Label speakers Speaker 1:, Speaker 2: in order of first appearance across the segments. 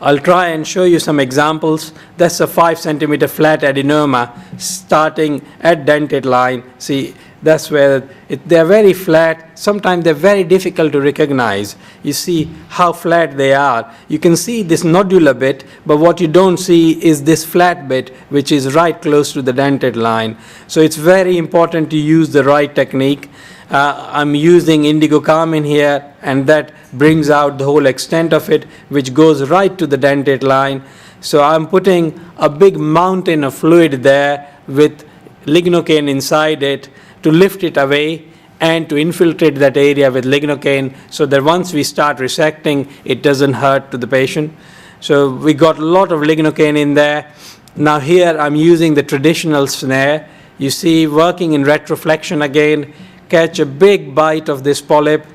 Speaker 1: I'll try and show you some examples. That's a 5 centimeter flat adenoma starting at dentate line. See, that's where they're very flat. Sometimes they're very difficult to recognize. You see how flat they are. You can see this nodular bit, but what you don't see is this flat bit, which is right close to the dentate line. So it's very important to use the right technique. I'm using indigo carmine here, and that brings out the whole extent of it, which goes right to the dentate line. So I'm putting a big mountain of fluid there with lignocaine inside it to lift it away and to infiltrate that area with lignocaine so that once we start resecting, it doesn't hurt to the patient. So we got a lot of lignocaine in there. Now here I'm using the traditional snare. You see, working in retroflexion again, catch a big bite of this polyp.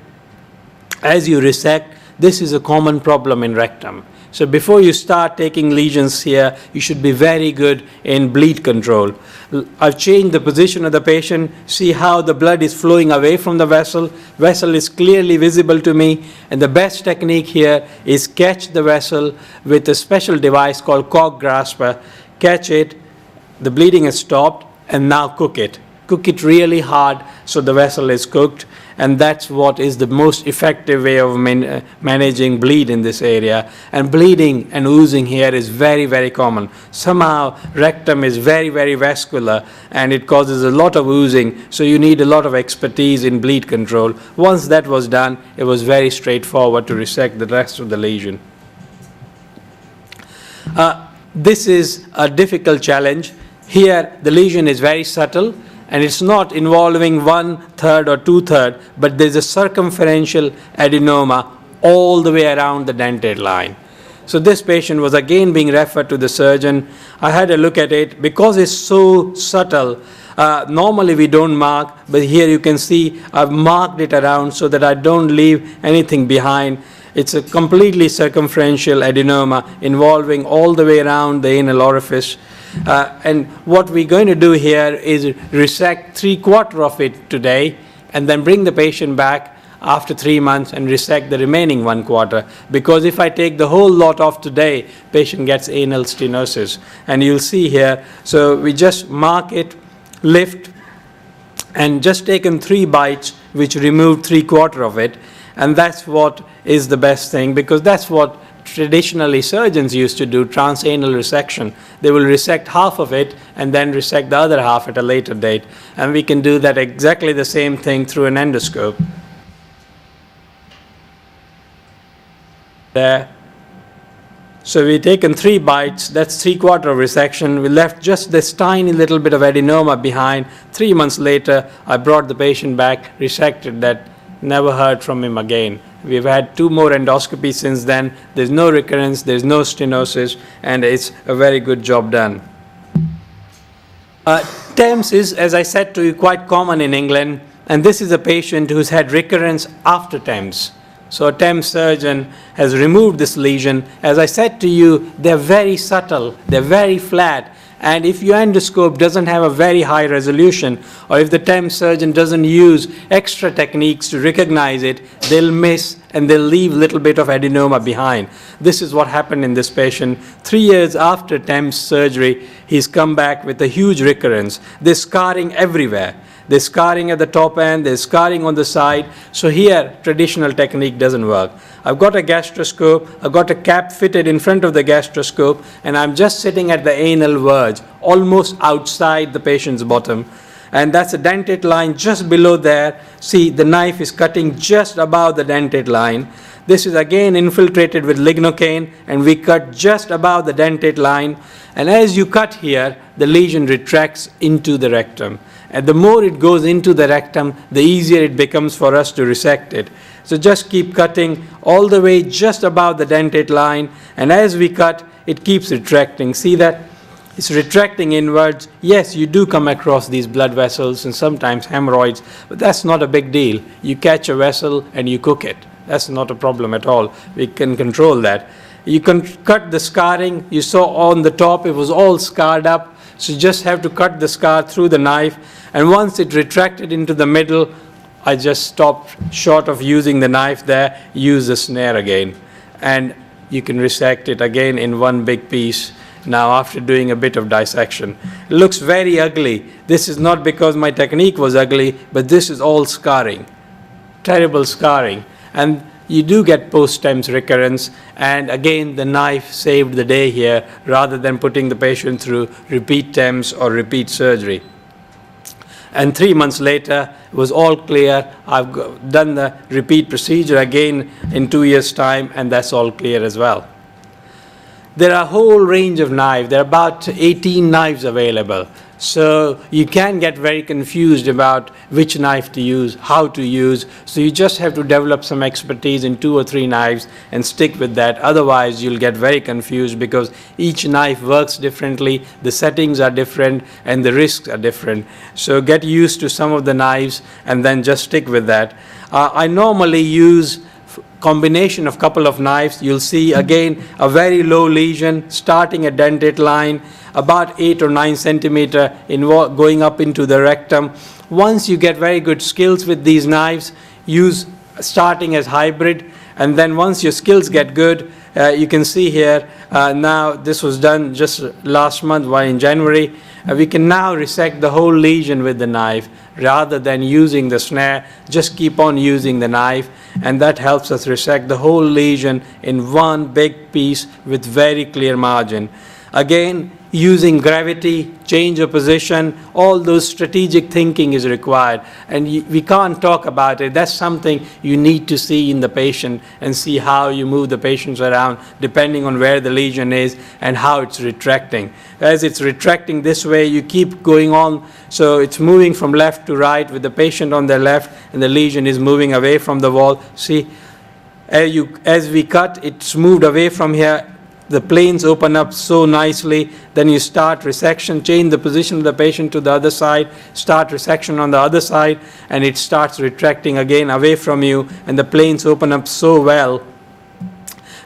Speaker 1: As you resect, this is a common problem in rectum. So before you start taking lesions here, you should be very good in bleed control. I've changed the position of the patient. See how the blood is flowing away from the vessel. Vessel is clearly visible to me. And the best technique here is catch the vessel with a special device called cock grasper. Catch it, the bleeding is stopped, and now cook it. Cook it really hard so the vessel is cooked, and that's what is the most effective way of managing bleed in this area. And bleeding and oozing here is very, very common. Somehow rectum is very, very vascular and it causes a lot of oozing, so you need a lot of expertise in bleed control. Once that was done, it was very straightforward to resect the rest of the lesion. This is a difficult challenge. Here the lesion is very subtle, and it's not involving 1/3 or 2/3, but there's a circumferential adenoma all the way around the dentate line. So this patient was again being referred to the surgeon. I had a look at it. Because it's so subtle, normally we don't mark, but here you can see I've marked it around so that I don't leave anything behind. It's a completely circumferential adenoma involving all the way around the anal orifice. And what we're going to do here is resect 3/4 of it today and then bring the patient back after 3 months and resect the remaining 1/4. Because if I take the whole lot off today, patient gets anal stenosis. And you'll see here, so we just mark it, lift, and just taken 3 bites, which removed 3/4 of it. And that's what is the best thing, because that's what traditionally surgeons used to do, transanal resection. They will resect half of it and then resect the other half at a later date. And we can do that exactly the same thing through an endoscope. There. So we've taken 3 bites, that's 3/4 of resection. We left just this tiny little bit of adenoma behind. 3 months later, I brought the patient back, resected that, never heard from him again. We've had 2 more endoscopies since then. There's no recurrence, there's no stenosis, and it's a very good job done. TEMS is, as I said to you, quite common in England, and this is a patient who's had recurrence after TEMS. So a TEMS surgeon has removed this lesion. As I said to you, they're very subtle, they're very flat, and if your endoscope doesn't have a very high resolution, or if the TEMS surgeon doesn't use extra techniques to recognize it, they'll miss and they'll leave a little bit of adenoma behind. This is what happened in this patient. 3 years after TEMS surgery, he's come back with a huge recurrence. There's scarring everywhere. There's scarring at the top end, there's scarring on the side. So here, traditional technique doesn't work. I've got a gastroscope, I've got a cap fitted in front of the gastroscope, and I'm just sitting at the anal verge, almost outside the patient's bottom. And that's a dentate line just below there. See, the knife is cutting just above the dentate line. This is again infiltrated with lignocaine, and we cut just above the dentate line. And as you cut here, the lesion retracts into the rectum. And the more it goes into the rectum, the easier it becomes for us to resect it. So just keep cutting all the way just above the dentate line, and as we cut, it keeps retracting. See that? It's retracting inwards. Yes, you do come across these blood vessels and sometimes hemorrhoids, but that's not a big deal. You catch a vessel and you cook it. That's not a problem at all. We can control that. You can cut the scarring. You saw on the top, it was all scarred up. So you just have to cut the scar through the knife, and once it retracted into the middle, I just stopped short of using the knife there, use the snare again. And you can resect it again in one big piece. Now, after doing a bit of dissection, it looks very ugly. This is not because my technique was ugly, but this is all scarring, terrible scarring. And you do get post-TEMS recurrence, and again, the knife saved the day here rather than putting the patient through repeat TEMS or repeat surgery. And 3 months later, it was all clear. I've done the repeat procedure again in 2 years' time, and that's all clear as well. There are a whole range of knives. There are about 18 knives available. So you can get very confused about which knife to use, how to use. So you just have to develop some expertise in 2 or 3 knives and stick with that. Otherwise, you'll get very confused because each knife works differently, the settings are different, and the risks are different. So get used to some of the knives and then just stick with that. I normally use combination of couple of knives. You'll see again a very low lesion starting at dentate line, about 8 or 9 centimeter going up into the rectum. Once you get very good skills with these knives, use starting as hybrid, and then once your skills get good, you can see here, now this was done just last month, in January, we can now resect the whole lesion with the knife rather than using the snare. Just keep on using the knife, and that helps us resect the whole lesion in one big piece with very clear margin. Again, using gravity, change of position, all those strategic thinking is required. And we can't talk about it. That's something you need to see in the patient and see how you move the patients around depending on where the lesion is and how it's retracting. As it's retracting this way, you keep going on. So it's moving from left to right with the patient on their left, and the lesion is moving away from the wall. See, as we cut, it's moved away from here. The planes open up so nicely. Then you start resection, change the position of the patient to the other side, start resection on the other side, and it starts retracting again away from you, and the planes open up so well.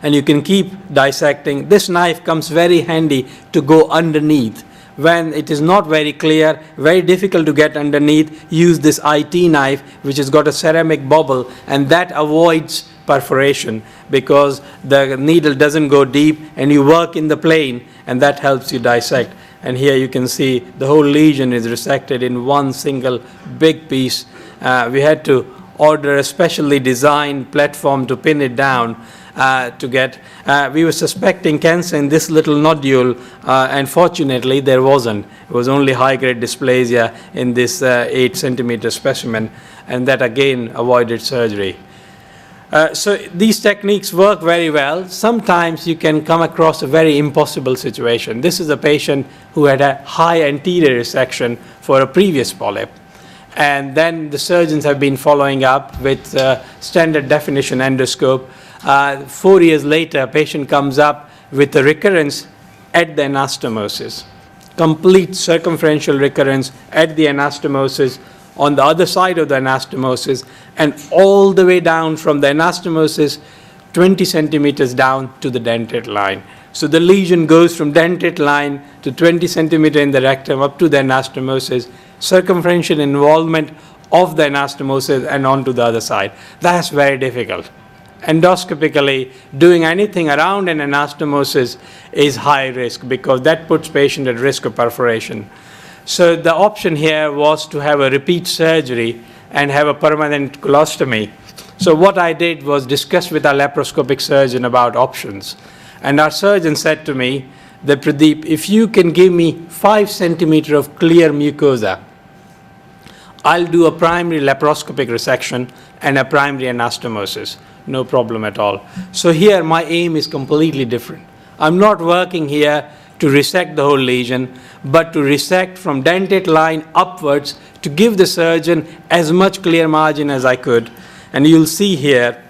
Speaker 1: And you can keep dissecting. This knife comes very handy to go underneath. When it is not very clear, very difficult to get underneath, use this IT knife, which has got a ceramic bubble, and that avoids perforation because the needle doesn't go deep, and you work in the plane, and that helps you dissect. And here you can see the whole lesion is resected in one single big piece. We had to order a specially designed platform to pin it down to get. We were suspecting cancer in this little nodule, and fortunately there wasn't. It was only high-grade dysplasia in this 8 centimeter specimen, and that again avoided surgery. So these techniques work very well. Sometimes you can come across a very impossible situation. This is a patient who had a high anterior resection for a previous polyp. And then the surgeons have been following up with standard definition endoscope. 4 years later, a patient comes up with a recurrence at the anastomosis, complete circumferential recurrence at the anastomosis, on the other side of the anastomosis, and all the way down from the anastomosis 20 centimeters down to the dentate line. So the lesion goes from dentate line to 20 centimeter in the rectum up to the anastomosis, circumferential involvement of the anastomosis and onto the other side. That's very difficult. Endoscopically, doing anything around an anastomosis is high risk because that puts patient at risk of perforation. So the option here was to have a repeat surgery and have a permanent colostomy. So what I did was discuss with our laparoscopic surgeon about options. And our surgeon said to me that, Pradeep, if you can give me 5 centimeter of clear mucosa, I'll do a primary laparoscopic resection and a primary anastomosis. No problem at all. So here my aim is completely different. I'm not working here to resect the whole lesion, but to resect from dentate line upwards to give the surgeon as much clear margin as I could. And you'll see here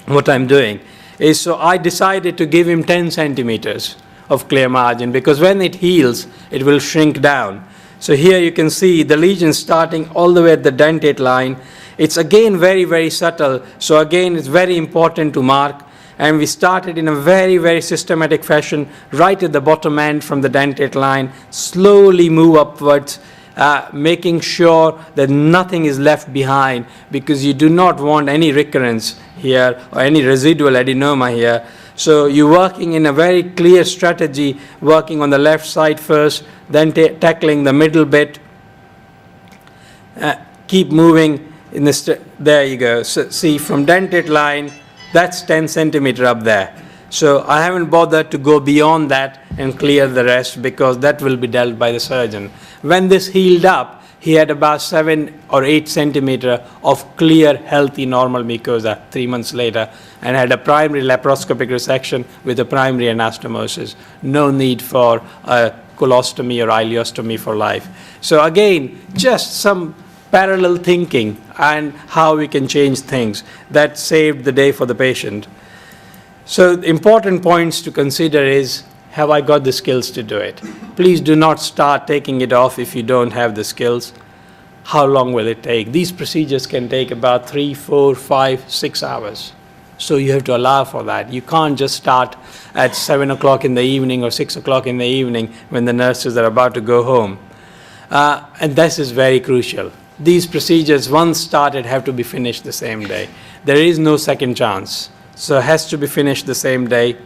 Speaker 1: what I'm doing is, so I decided to give him 10 centimeters of clear margin because when it heals, it will shrink down. So here you can see the lesion starting all the way at the dentate line. It's again very, very subtle. So again, it's very important to mark. And we started in a very, very systematic fashion right at the bottom end from the dentate line, slowly move upwards, making sure that nothing is left behind because you do not want any recurrence here or any residual adenoma here. So you're working in a very clear strategy, working on the left side first, then tackling the middle bit. Keep moving in the there you go. So see, from dentate line, that's 10 centimeter up there. So I haven't bothered to go beyond that and clear the rest because that will be dealt by the surgeon. When this healed up, he had about 7 or 8 centimeter of clear, healthy, normal mucosa 3 months later, and had a primary laparoscopic resection with a primary anastomosis. No need for a colostomy or ileostomy for life. So again, just some parallel thinking and how we can change things. That saved the day for the patient. So the important points to consider is, have I got the skills to do it? Please do not start taking it off if you don't have the skills. How long will it take? These procedures can take about 3, 4, 5, 6 hours. So you have to allow for that. You can't just start at 7 o'clock in the evening or 6 o'clock in the evening when the nurses are about to go home. And this is very crucial. These procedures, once started, have to be finished the same day. There is no second chance. So it has to be finished the same day.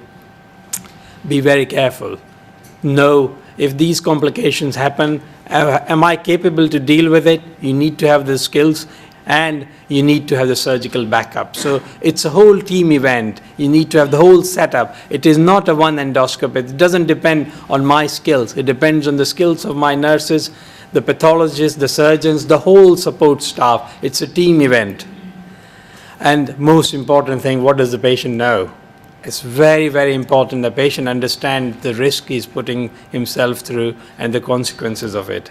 Speaker 1: Be very careful. Know if these complications happen, am I capable to deal with it? You need to have the skills and you need to have the surgical backup. So it's a whole team event. You need to have the whole setup. It is not a one endoscopy. It doesn't depend on my skills. It depends on the skills of my nurses, the pathologists, the surgeons, the whole support staff. It's a team event. And most important thing, what does the patient know? It's very, very important the patient understand the risk he's putting himself through and the consequences of it.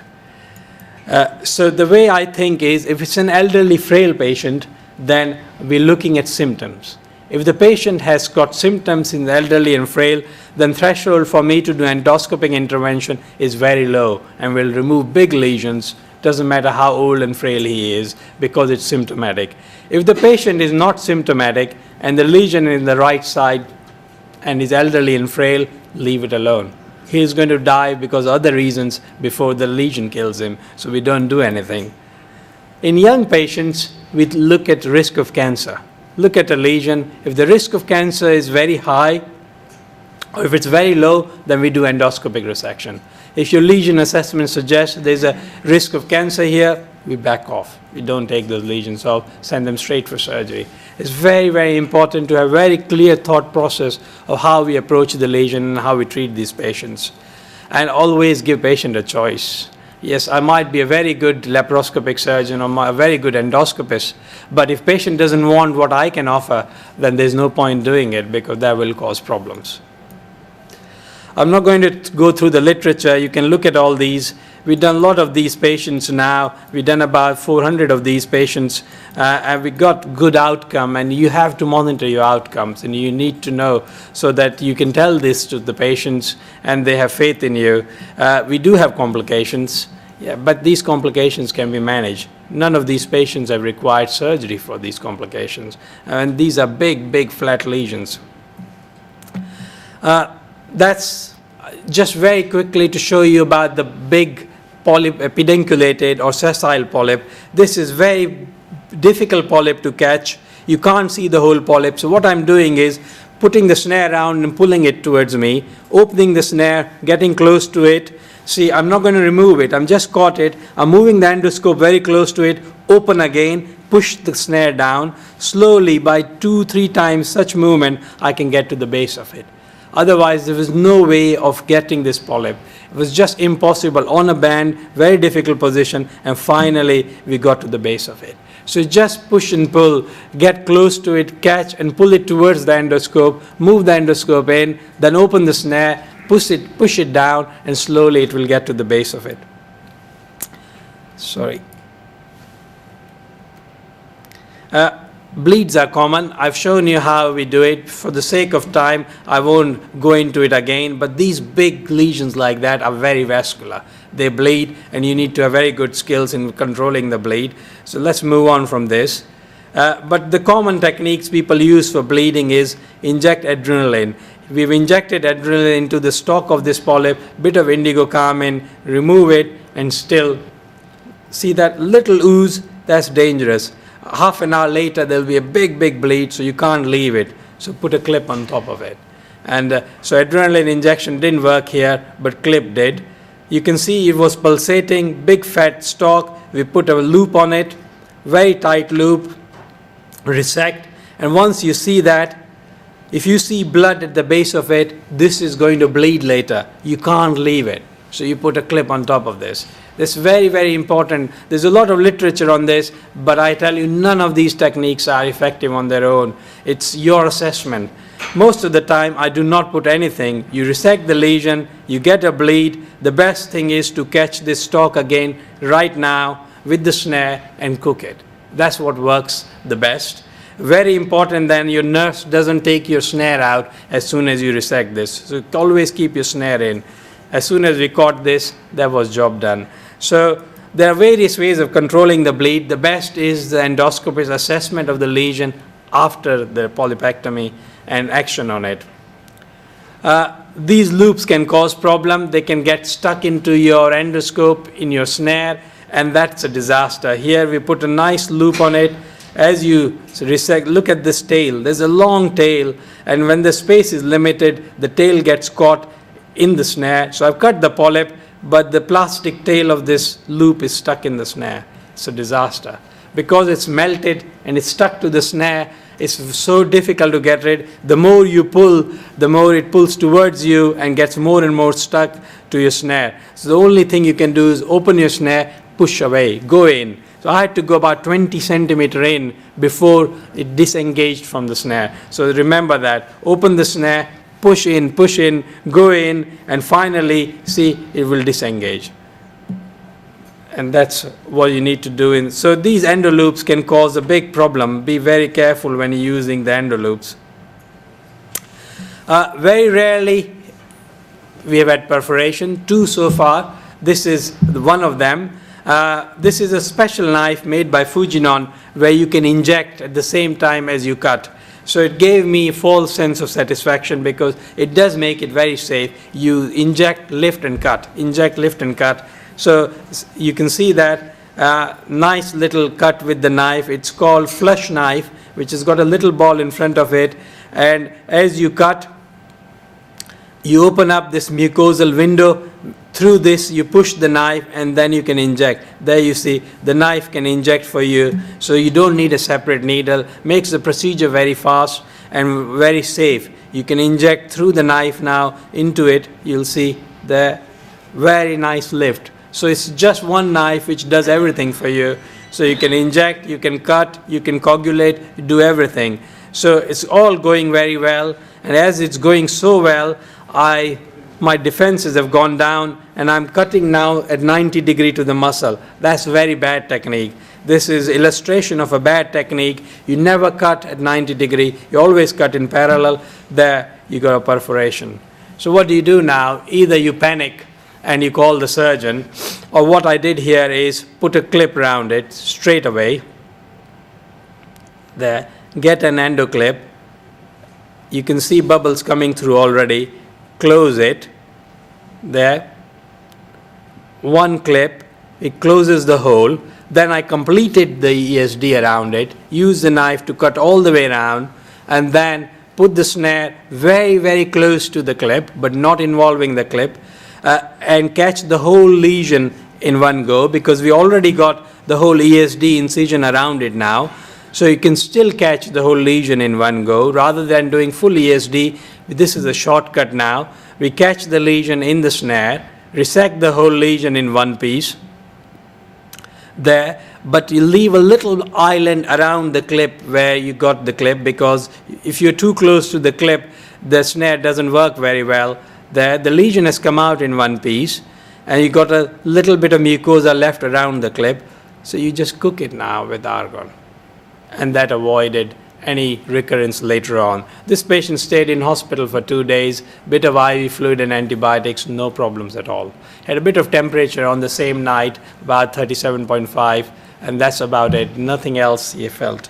Speaker 1: So the way I think is, if it's an elderly, frail patient, then we're looking at symptoms. If the patient has got symptoms in the elderly and frail, then threshold for me to do endoscopic intervention is very low and will remove big lesions. Doesn't matter how old and frail he is, because it's symptomatic. If the patient is not symptomatic and the lesion is in the right side and is elderly and frail, leave it alone. He is going to die because of other reasons before the lesion kills him, so we don't do anything. In young patients, we look at risk of cancer. Look at a lesion. If the risk of cancer is very high, or if it's very low, then we do endoscopic resection. If your lesion assessment suggests there's a risk of cancer here, we back off. We don't take those lesions off, send them straight for surgery. It's very, very important to have a very clear thought process of how we approach the lesion and how we treat these patients. And always give patient a choice. Yes, I might be a very good laparoscopic surgeon or a very good endoscopist, but if patient doesn't want what I can offer, then there's no point doing it because that will cause problems. I'm not going to go through the literature. You can look at all these. We've done a lot of these patients now. We've done about 400 of these patients, and we got good outcome. And you have to monitor your outcomes, and you need to know so that you can tell this to the patients, and they have faith in you. We do have complications, yeah, but these complications can be managed. None of these patients have required surgery for these complications, and these are big, big flat lesions. That's just very quickly to show you about the big polyp, pedunculated or sessile polyp. This is very difficult polyp to catch. You can't see the whole polyp. So what I'm doing is putting the snare around and pulling it towards me, opening the snare, getting close to it. See, I'm not going to remove it. I'm just caught it. I'm moving the endoscope very close to it, open again, push the snare down. Slowly, by 2-3 times such movement, I can get to the base of it. Otherwise, there was no way of getting this polyp. It was just impossible on a band, very difficult position, and finally we got to the base of it. So just push and pull, get close to it, catch and pull it towards the endoscope, move the endoscope in, then open the snare, push it down, and slowly it will get to the base of it. Sorry. Bleeds are common. I've shown you how we do it. For the sake of time, I won't go into it again, but these big lesions like that are very vascular. They bleed, and you need to have very good skills in controlling the bleed. So let's move on from this. But the common techniques people use for bleeding is inject adrenaline. We've injected adrenaline into the stalk of this polyp, bit of indigo carmine, remove it, and still see that little ooze. That's dangerous. Half an hour later, there'll be a big, big bleed, so you can't leave it. So put a clip on top of it. And so adrenaline injection didn't work here, but clip did. You can see it was pulsating, big fat stalk. We put a loop on it, very tight loop, resect. And once you see that, if you see blood at the base of it, this is going to bleed later. You can't leave it. So you put a clip on top of this. This is very, very important. There's a lot of literature on this, but I tell you, none of these techniques are effective on their own. It's your assessment. Most of the time, I do not put anything. You resect the lesion, you get a bleed. The best thing is to catch this stalk again right now with the snare and cook it. That's what works the best. Very important then, your nurse doesn't take your snare out as soon as you resect this. So always keep your snare in. As soon as we caught this, that was job done. So there are various ways of controlling the bleed. The best is the endoscopist's assessment of the lesion after the polypectomy and action on it. These loops can cause problem. They can get stuck into your endoscope, in your snare, and that's a disaster. Here we put a nice loop on it. As you resect, look at this tail. There's a long tail, and when the space is limited, the tail gets caught in the snare. So I've cut the polyp, but the plastic tail of this loop is stuck in the snare. It's a disaster. Because it's melted and it's stuck to the snare, it's so difficult to get rid. The more you pull, the more it pulls towards you and gets more and more stuck to your snare. So the only thing you can do is open your snare, push away, go in. So I had to go about 20 centimeters in before it disengaged from the snare. So remember that. Open the snare, push in, go in, and finally, see, it will disengage. And that's what you need to do. So these endoloops can cause a big problem. Be very careful when you're using the endoloops. Very rarely, we have had perforation, 2 so far. This is one of them. This is a special knife made by Fujinon where you can inject at the same time as you cut. So it gave me a false sense of satisfaction because it does make it very safe. You inject, lift and cut, inject, lift and cut. So you can see that nice little cut with the knife. It's called flush knife, which has got a little ball in front of it. And as you cut, you open up this mucosal window. Through this, you push the knife and then you can inject. There you see, the knife can inject for you. So you don't need a separate needle. Makes the procedure very fast and very safe. You can inject through the knife now into it. You'll see the very nice lift. So it's just one knife which does everything for you. So you can inject, you can cut, you can coagulate, do everything. So it's all going very well. And as it's going so well, my defenses have gone down and I'm cutting now at 90 degrees to the muscle. That's very bad technique. This is illustration of a bad technique. You never cut at 90 degrees. You always cut in parallel. There you got a perforation. So what do you do now? Either you panic and you call the surgeon, or what I did here is put a clip around it straight away. There, get an endo clip. You can see bubbles coming through already. Close it. There. One clip. It closes the hole. Then I completed the ESD around it. Use the knife to cut all the way around. And then put the snare very, very close to the clip, but not involving the clip. And catch the whole lesion in one go, because we already got the whole ESD incision around it now. So you can still catch the whole lesion in one go rather than doing full ESD. This is a shortcut now. We catch the lesion in the snare, resect the whole lesion in one piece there, but you leave a little island around the clip where you got the clip, because if you're too close to the clip, the snare doesn't work very well. There, the lesion has come out in one piece, and you got a little bit of mucosa left around the clip. So you just cook it now with argon. And that avoided any recurrence later on. This patient stayed in hospital for 2 days, bit of IV fluid and antibiotics, no problems at all. Had a bit of temperature on the same night, about 37.5, and that's about it. Nothing else he felt.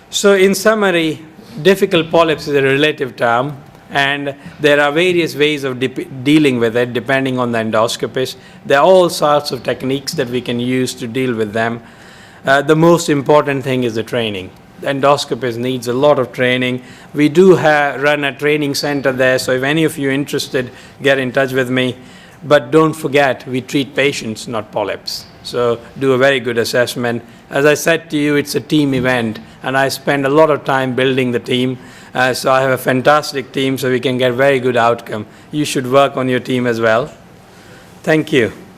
Speaker 1: So in summary, difficult polyps is a relative term, and there are various ways of dealing with it depending on the endoscopist. There are all sorts of techniques that we can use to deal with them. The most important thing is the training. The endoscopist needs a lot of training. We do run a training center there, so if any of you are interested, get in touch with me. But don't forget, we treat patients, not polyps. So do a very good assessment. As I said to you, it's a team event, and I spend a lot of time building the team. So I have a fantastic team, so we can get very good outcome. You should work on your team as well. Thank you.